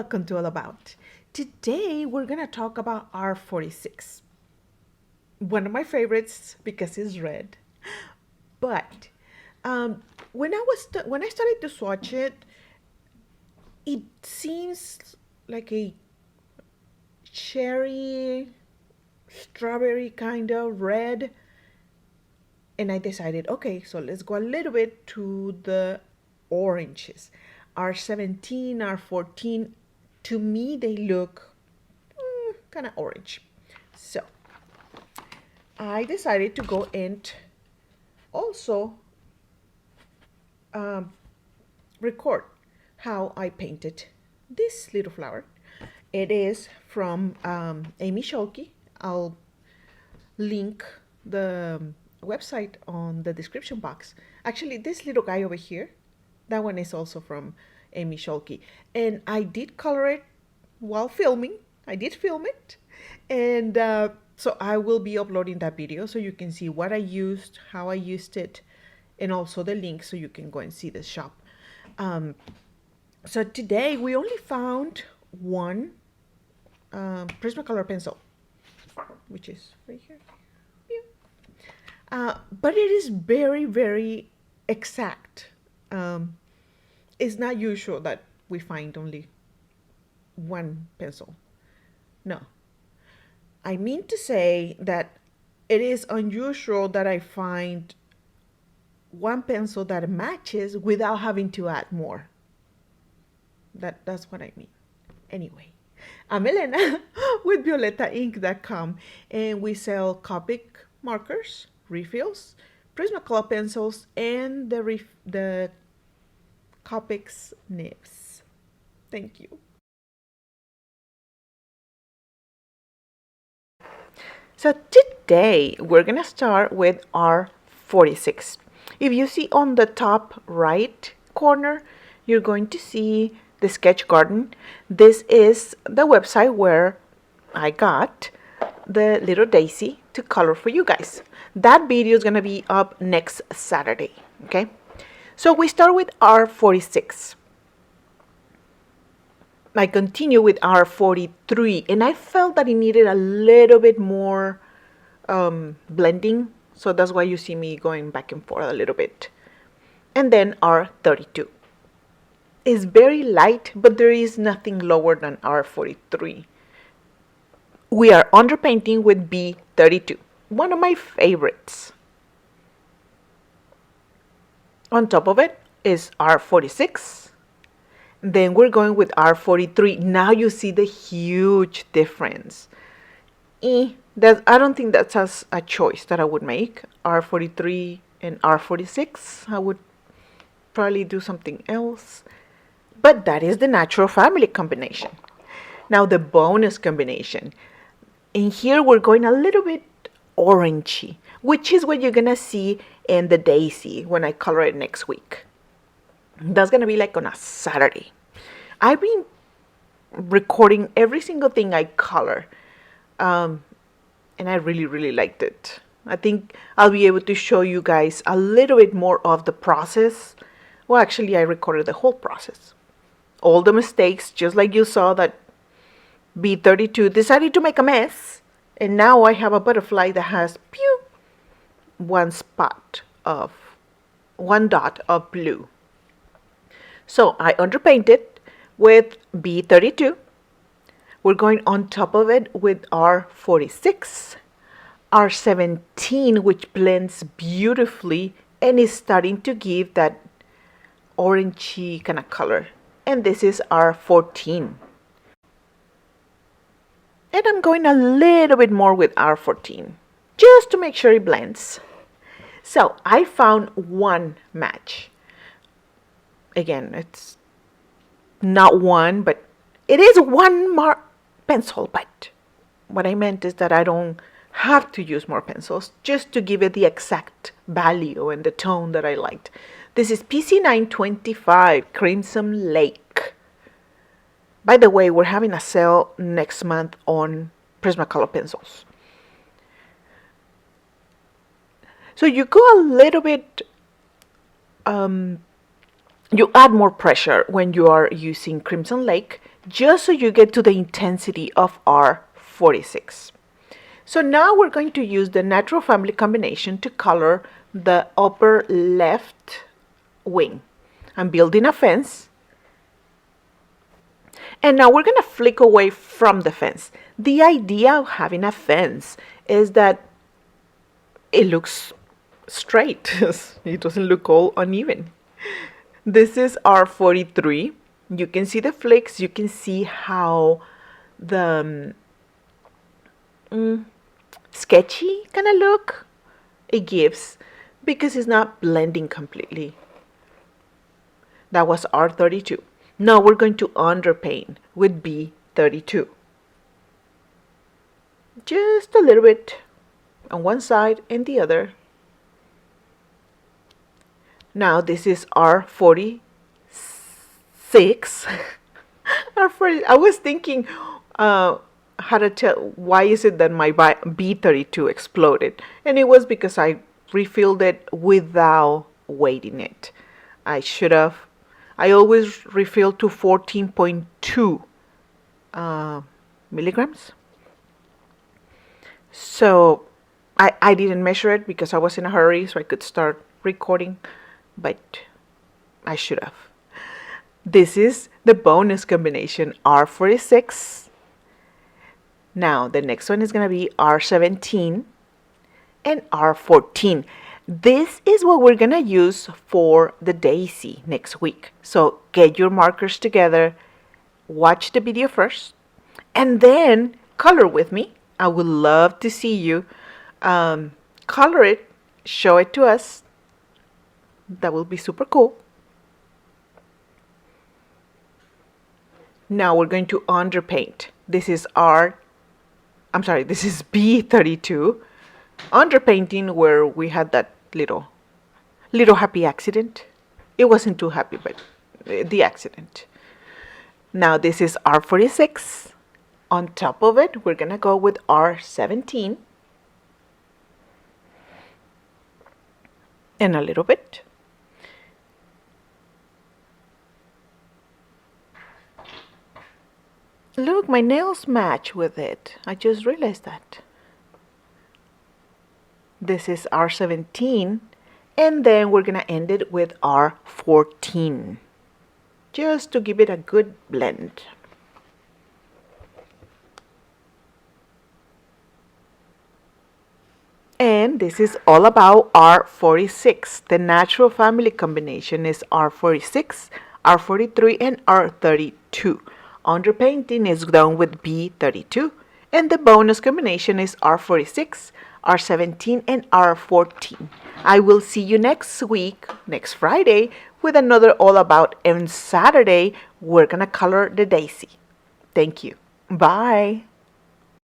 welcome to All About. Today we're gonna talk about R46. One of my favorites because it's red. But when I started to swatch it, it seems like a cherry, strawberry kind of red. And I decided, okay, so let's go a little bit to the oranges. R17, R14, to me they look kind of orange. So I decided to go and also record how I painted this little flower. It is from Amy Scholke. I'll link the website on the description box. Actually, this little guy over here, that one is also from Amy Scholke. And I did color it while filming. I did film it. And so I will be uploading that video so you can see what I used, how I used it, and also the link so you can go and see the shop. So today we only found one Prismacolor pencil, which is right here. But it is very, very exact. It's not usual that we find only one pencil. No. I mean to say that it is unusual that I find one pencil that matches without having to add more. That's what I mean. Anyway, I'm Elena with VioletaInk.com, and we sell Copic markers, refills, Prismacolor pencils, and the Copic nibs. Thank you. So today we're gonna start with R46. If you see on the top right corner, you're going to see the Sketch Garden. This is the website where I got the little daisy to color for you guys. That video is going to be up next Saturday, okay? So we start with R46. I continue with R43, and I felt that it needed a little bit more blending, so that's why you see me going back and forth a little bit. And then R32. It's very light, but there is nothing lower than R43. We are underpainting with B32, one of my favorites. On top of it is R46. Then we're going with R43. Now you see the huge difference. I don't think that's a choice that I would make. R43 and R46. I would probably do something else. But that is the natural family combination. Now the bonus combination. In here we're going a little bit orangey, which is what you're going to see in the daisy when I color it next week. That's going to be like on a Saturday. I've been recording every single thing I color. And I really, really liked it. I think I'll be able to show you guys a little bit more of the process. Well, actually, I recorded the whole process. All the mistakes, just like you saw that B32 decided to make a mess. And now I have a butterfly that has one dot of blue. So I underpainted with B32. We're going on top of it with R46, R17, which blends beautifully and is starting to give that orangey kind of color. And this is R14. And I'm going a little bit more with R14, just to make sure it blends. So I found one match. Again, it's not one, but it is one more pencil. But what I meant is that I don't have to use more pencils just to give it the exact value and the tone that I liked. This is PC925 Crimson Lake. By the way, we're having a sale next month on Prismacolor pencils. So you go a little bit, you add more pressure when you are using Crimson Lake just so you get to the intensity of R46. So now we're going to use the natural family combination to color the upper left wing. I'm building a fence. And now we're going to flick away from the fence. The idea of having a fence is that it looks straight. It doesn't look all uneven. This is R43. You can see the flicks. You can see how the sketchy kind of look it gives because it's not blending completely. That was R32. Now we're going to underpaint with B32. Just a little bit on one side and the other. Now this is R46. I was thinking how to tell, why is it that my B32 exploded? And it was because I refilled it without weighting it. I should have. I always refill to 14.2 milligrams. So I didn't measure it because I was in a hurry so I could start recording, but I should have. This is the bonus combination R46. Now the next one is going to be R17 and R14. This is what we're going to use for the daisy next week. So get your markers together, watch the video first, and then color with me. I would love to see you color it, show it to us. That will be super cool. Now we're going to underpaint. This is B32. Underpainting where we had that little happy accident. It wasn't too happy, but the accident. Now this is R46. On top of it, we're gonna go with R17 and a little bit. Look, my nails match with it. I just realized that. This is R17, and then we're gonna end it with R14, just to give it a good blend. And this is all about R46. The natural family combination is R46, R43, and R32. Underpainting is done with B32, and the bonus combination is R46, R17, and R14. I will see you next week, next Friday, with another All About, and Saturday, we're gonna color the daisy. Thank you. Bye.